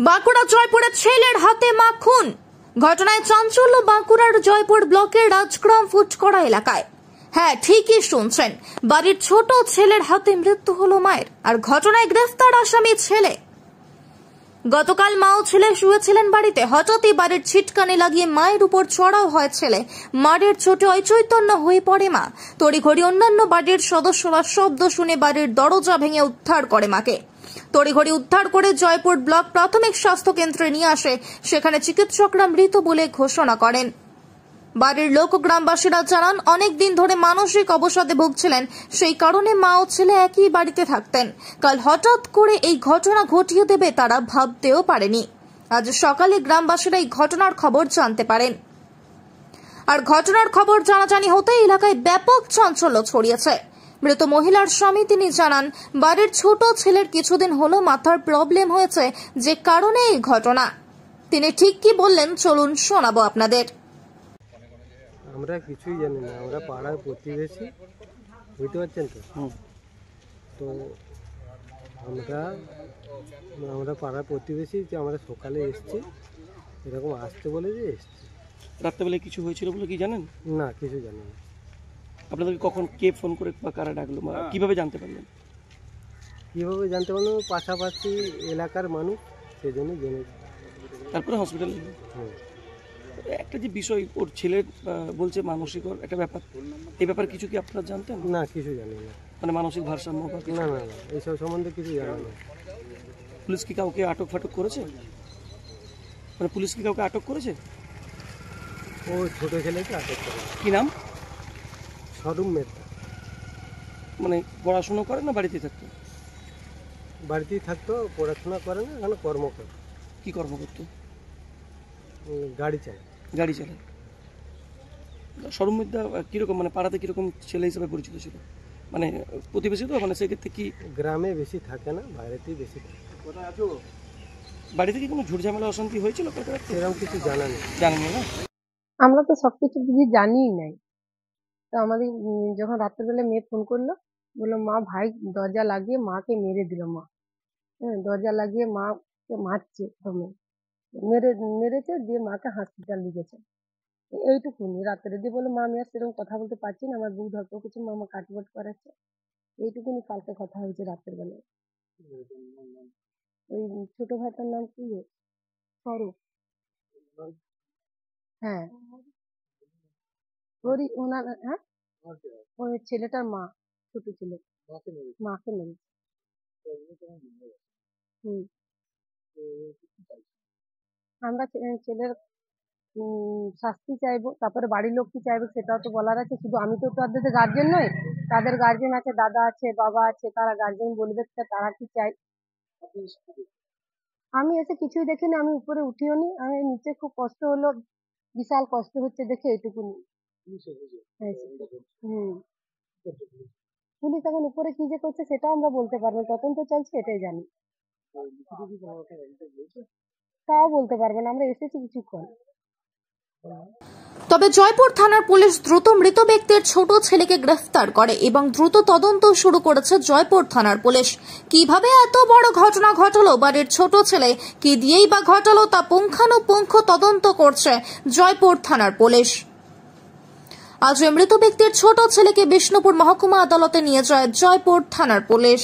বাঁকুড়া জয়পুরে ছেলের হাতে মা খুন। ঘটনায় চাঞ্চল্য বাঁকুড়ার জয়পুর ব্লকের রাজগ্রাম ফুটকড়া এলাকায়। হ্যাঁ, ঠিকই শুনছেন, বাড়ির ছোট ছেলের হাতে মৃত্যু হলো মায়ের। আর ঘটনায় গ্রেফতার আসামি ছেলে। গতকাল মা ও ছেলে শুয়েছিলেন বাড়িতে, হঠাৎই বাড়ির ছিটকানি লাগিয়ে মায়ের উপর চড়াও হয় ছেলে। মায়ের চোটে অচৈতন্য হয়ে পড়ে মা। তড়িঘড়ি অন্যান্য বাড়ির সদস্যরা শব্দ শুনে বাড়ির দরজা ভেঙে উদ্ধার করে মাকে। তড়িঘড়ি উদ্ধার করে জয়পুর ব্লক প্রাথমিক স্বাস্থ্য কেন্দ্রে নিয়ে আসে। সেখানে চিকিৎসকরা মৃত বলে ঘোষণা করেন। বাড়ির লোক গ্রামবাসীরা জানান, অনেক দিন ধরে মানসিক অবসাদে ভুগছিলেন, সেই কারণে মা ও ছেলে একই বাড়িতে থাকতেন। কাল হঠাৎ করে এই ঘটনা ঘটিয়ে দেবে তারা ভাবতেও পারেনি। আজ সকালে গ্রামবাসীরা এই ঘটনার খবর জানতে পারেন। আর ঘটনার খবর জানাজানি হতে এলাকায় ব্যাপক চাঞ্চল্য ছড়িয়েছে। মৃত মহিলার স্বামী তিনি জানান, বাড়ির ছোট ছেলের কিছুদিন হলো মাথার প্রবলেম হয়েছে, যে কারণে এই ঘটনা। তিনি ঠিক কি বললেন চলুন শোনাবো আপনাদের। আমরা কিছুই জানি না, আমরা পাড়ার প্রতিবেশী, বুঝতে পারছেন তো। তো আমরা পাড়ার প্রতিবেশী, যে আমরা সকালে এসেছি, এরকম আসতে বলে যে এসেছি। রাত্রেবেলায় কিছু হয়েছিল বলে কি জানেন? না, কিছু জানি না। আপনাদেরকে কখন কে ফোন করে বা কারা ডাকলো, কিভাবে জানতে পারলেন? কীভাবে জানতে পারলাম, পাশাপাশি এলাকার মানুষ, সেজন্য জেনেছি। তারপরে হসপিটালে একটা যে বিষয়, ওর ছেলের বলছে মানসিক একটা ব্যাপার, এই ব্যাপারে কিছু কি আপনারা জানতেন? না, কিছু জানি না। মানে মানসিক ভারসাম্য না না না, এইসব সম্বন্ধে কিছু জানি না। পুলিশ কি কাউকে আটক ফাটক করেছে? মানে পুলিশ কি কাউকে আটক করেছে? ও ছোট ছেলেকে আটক করে। কি নাম? স্বরূপ মেহতা। মানে পড়াশুনো করে না বাড়িতে থাকতো? বাড়িতেই থাকতো, পড়াশোনা করে না, এখানে কর্ম করে। কি কর্ম করতো? গাড়ি চালায়। গাড়ি চালায়। স্বরূপ মেহতা কীরকম, মানে পাড়াতে কীরকম ছেলে হিসেবে পরিচিত ছিল? মানে প্রতিবেশী তো, মানে সেক্ষেত্রে কি গ্রামে বেশি থাকে না, বাইরেতেই বেশি থাকে। বাড়িতে কি কোনো ঝুটঝামেলা অশান্তি হয়েছিল? সেরকম কিছু জানা নেই। জানেন না? আমরা তো সবকিছু কিছু জানিই নাই। তো আমাদের যখন রাত্রেবেলা মেয়ে ফোন করলো, বললো মা ভাই দরজা লাগিয়ে মাকে মেরে দিল। মা দরজা লাগিয়ে মাকে মারছে, মেরেছে, দিয়ে মাকে হসপিটাল নিয়ে গেছে। এইটুকুনি রাত্রে দিয়ে বলে মা আমি আর সেরকম কথা বলতে পারছি না, আমার বুক ধরপড় করছে, মা আমার কাটবট করাচ্ছে। এইটুকুনি কালকে কথা হয়েছে রাত্রের বেলায়। ওই ছোট ভাইটার নাম কি? স্বরূপ। হ্যাঁ, ওনার, হ্যাঁ, ওই ছেলেটার মা, ছোট ছেলে মাকে মেরেছে। আমরা ছেলের শাস্তি চাইবো, তারপরে বাড়ির লোক কি চাইবে সেটাও তো বলার আছে। শুধু আমি তো তাদের গার্জেন নই, তাদের গার্জেন আছে, দাদা আছে, বাবা আছে, তারা গার্জেন বলবে তারা কি চাই। আমি এসে কিছুই দেখিনি, আমি উপরে উঠিও নি, আমি নিচে খুব কষ্ট হলো, বিশাল কষ্ট হচ্ছে দেখে এইটুকুনি। পুলিশ এখন উপরে কি যে করছে সেটাও আমরা বলতে পারবো, তদন্ত চলছে, এটাই জানি। তাও বলতে পারবো না, আমরা এসেছি কিছুক্ষণ। তবে জয়পুর থানার পুলিশ দ্রুত মৃত ব্যক্তির ছোট ছেলেকে গ্রেফতার করে এবং দ্রুত তদন্ত শুরু করেছে জয়পুর থানার পুলিশ। কিভাবে এত বড় ঘটনা ঘটলো, বাড়ির ছোট ছেলে কি দিয়েই বা ঘটলো, তা পুঙ্খানুপুঙ্খ তদন্ত করছে জয়পুর থানার পুলিশ। আজ মৃত ব্যক্তির ছোট ছেলেকে বিষ্ণুপুর মহকুমা আদালতে নিয়ে যায় জয়পুর থানার পুলিশ।